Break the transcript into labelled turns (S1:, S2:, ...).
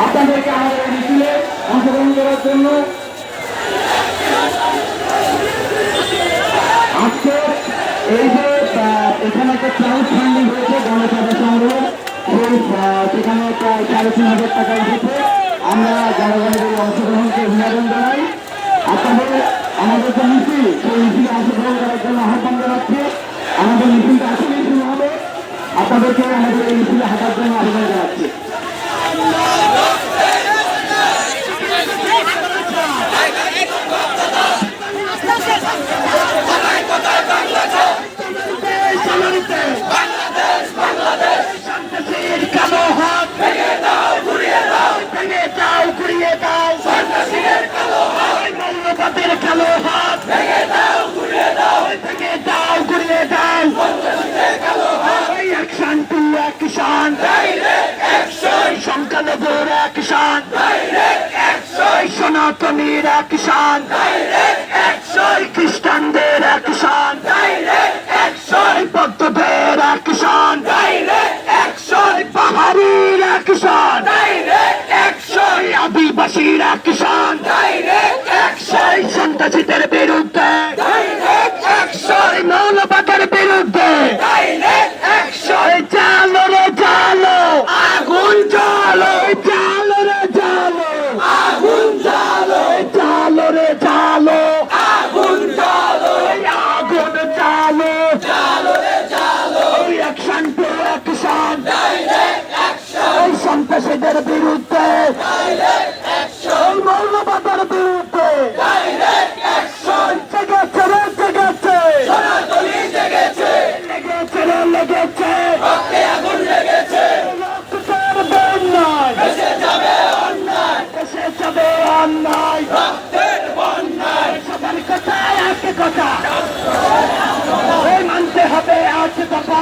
S1: আপনাদেরকে আমাদের এই মিছিলে অংশগ্রহণ করার জন্য আজকে এই যে এখানে একটা ক্রাউড ফান্ডিং হয়েছে গণসভা সংগ্রহ, সেখানে প্রায় 3,500 টাকা এসেছে। আমরা জনগণের অংশগ্রহণকে অভিনন্দন জানাই। আপনাদের আমাদের যে মিছিল, সেই মিছিলে অংশগ্রহণ করার জন্য আহ্বান জানাচ্ছি। আমাদের মিছিলটা আসলেই শুরু হবে। আপনাদেরকে আমাদের এই মিছিলে হাঁটার জন্য আহ্বান জানাচ্ছি। সংখ্যালঘুর অ্যাকশন, সনাতনীর অ্যাকশন, খ্রিস্টানদের অ্যাকশন, বৌদ্ধদের অ্যাকশন, পাহাড়ির অ্যাকশন, আদিবাসীর অ্যাকশন, সন্ত্রাসীদের বিরুদ্ধে, মৌলবাদের বিরুদ্ধে, জালো রে জালো, আগুন জালো, জালো রে জালো, আগুন জালো, জালো রে জালো, আগুন জালো, আগুন জালো, জালো রে জালো, action to action, direct action, সন্ত্রাসীদের বিরুদ্ধে, ডাইরেক্ট অ্যাকশন, মৌলবাদের বিরুদ্ধে, ডাইরেক্ট অ্যাকশন, জেগেছে রে জেগেছে, সনাতনী জেগেছে, লেগেছে রে লেগেছে, রক্তে আগুন লেগেছে, রক্তের বন্যায় ভেসে যাবে অন্যায়, ভেসে যাবে অন্যায়, রক্তের বন্যায়, সবার কথা এক কথা, মানতে হবে এক কথা।